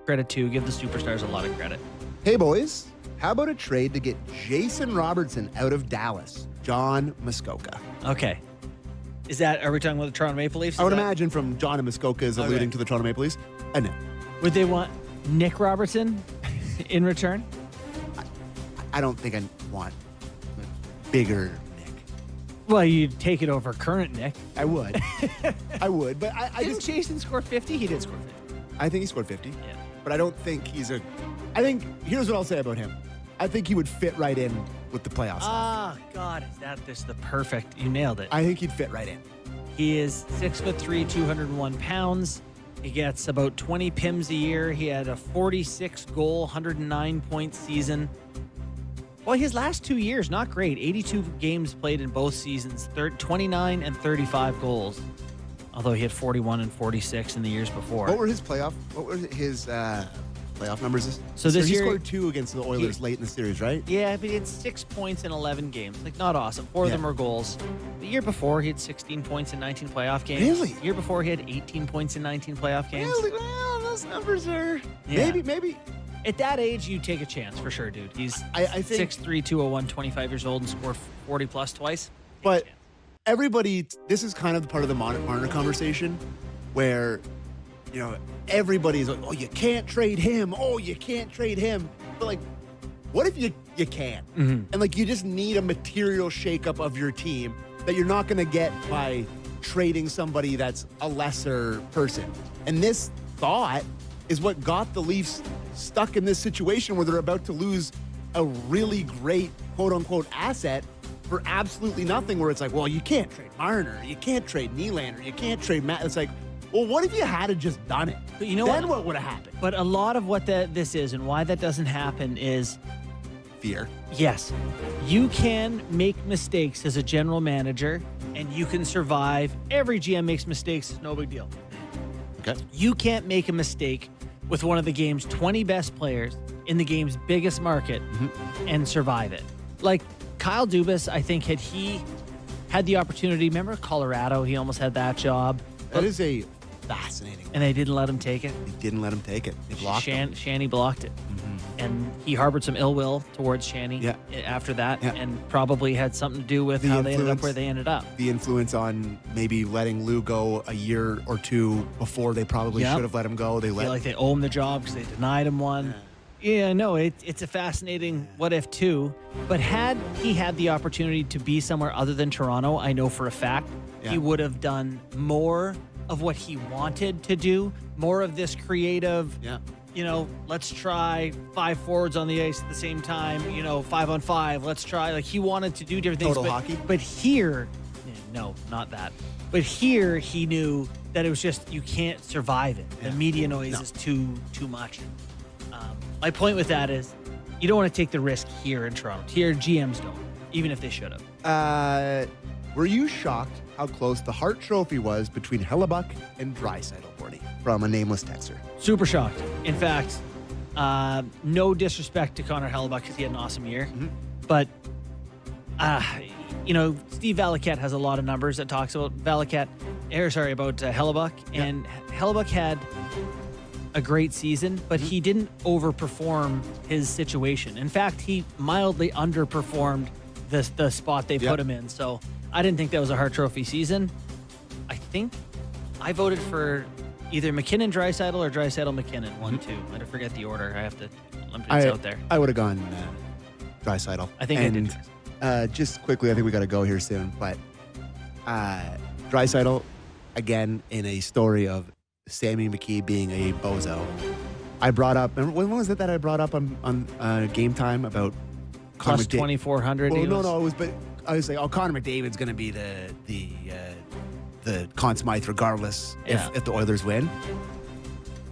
credit too. Give the superstars a lot of credit. Hey, boys. How about a trade to get Jason Robertson out of Dallas? John Muskoka. Okay. Are we talking about the Toronto Maple Leafs? I would imagine from John and Muskoka is alluding to the Toronto Maple Leafs. I know. Would they want Nick Robertson in return? I don't think I want bigger Nick. Well, you'd take it over current Nick. I would. I would, but I Didn't just... Jason score 50? He did score 50. I think he scored 50. Yeah. But I don't think here's what I'll say about him. I think he would fit right in with the playoffs. God, is that this the perfect? You nailed it. I think he'd fit right in. He is 6'3", 201 pounds. He gets about 20 PIMs a year. He had a 46-goal, 109-point season. Well, his last 2 years, not great. 82 games played in both seasons, 29 and 35 goals. Although he had 41 and 46 in the years before. What were his playoff numbers? So this he year, scored 2 against the Oilers late in the series, right? Yeah, but he had 6 points in 11 games. Like, not awesome. 4 of them were goals. The year before, he had 16 points in 19 playoff games. Really? The year before, he had 18 points in 19 playoff games. Really? Well, those numbers are... Yeah. Maybe. At that age, you take a chance for sure, dude. He's I think 6'3", 201, 25 years old, and scored 40-plus twice. But everybody, this is kind of part of the Marner conversation where, everybody's like, oh, you can't trade him. Oh, you can't trade him. But, like, what if you can? Mm-hmm. And, like, you just need a material shakeup of your team that you're not going to get by trading somebody that's a lesser person. And this thought is what got the Leafs stuck in this situation where they're about to lose a really great, quote-unquote, asset for absolutely nothing, where it's like, well, you can't trade Marner, you can't trade Nylander, you can't trade Matt. It's like, well, what if you had just done it? But you know then what would have happened? But a lot of what this is and why that doesn't happen is fear. Yes. You can make mistakes as a general manager, and you can survive. Every GM makes mistakes. It's no big deal. Okay. You can't make a mistake with one of the game's 20 best players in the game's biggest market and survive it. Like Kyle Dubas, I think, had he had the opportunity, remember Colorado? He almost had that job. That is a fascinating one. And they didn't let him take it. They didn't let him take it. They blocked him. Shanny blocked it. And he harbored some ill will towards Shanny after that, and probably had something to do with how they ended up where they ended up. The influence on maybe letting Lou go a year or two before they probably should have let him go. They feel like they owe him the job because they denied him one. Yeah, no, it's a fascinating what if too. But had he had the opportunity to be somewhere other than Toronto, I know for a fact he would have done more of what he wanted to do, more of this creative. Let's try 5 forwards on the ice at the same time, 5-on-5. Let's try. Like, he wanted to do different things. Total hockey? But here, no, not that. But here, he knew that it was just, you can't survive it. The media noise is too much. My point with that is, you don't want to take the risk here in Toronto. Here, GMs don't, even if they should have. Were you shocked how close the Hart Trophy was between Hellebuck and Draisaitl, Bordy, from a nameless texter? Super shocked. In fact, no disrespect to Connor Hellebuck because he had an awesome year. But, Steve Valiquette has a lot of numbers that talks about about Hellebuck. And Hellebuck had a great season, but he didn't overperform his situation. In fact, he mildly underperformed the spot they put him in. So I didn't think that was a Hart Trophy season. I think I voted for either McKinnon Draisaitl or Draisaitl McKinnon, 1-2. I forget the order. I have to. It's out there. I would have gone Draisaitl. I think I did. Just quickly, I think we got to go here soon. But Draisaitl, again, in a story of Sammy McKee being a bozo. I brought up. Remember, when was it that I brought up on Game Time about plus 2,400? Well, no, it was. But I was like, oh, Connor McDavid's going to be the Conn Smythe regardless if the Oilers win.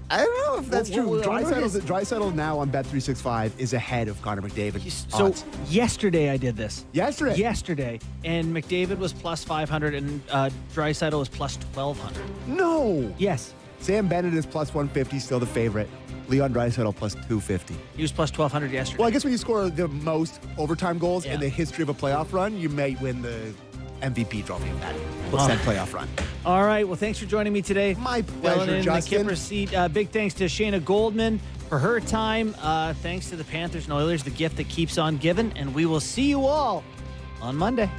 I don't know if that's true. Draisaitl now on Bet365 is ahead of Connor McDavid. So yesterday I did this. Yesterday, and McDavid was plus 500 and Draisaitl was plus 1,200. No. Yes. Sam Bennett is plus 150, still the favorite. Leon Draisaitl plus 250. He was plus 1,200 yesterday. Well, I guess when you score the most overtime goals in the history of a playoff run, you may win the MVP trophy of that said playoff run. All right. Well, thanks for joining me today. My Filling pleasure, in Justin. the Kipper seat. Big thanks to Shayna Goldman for her time. Thanks to the Panthers and Oilers, the gift that keeps on giving. And we will see you all on Monday.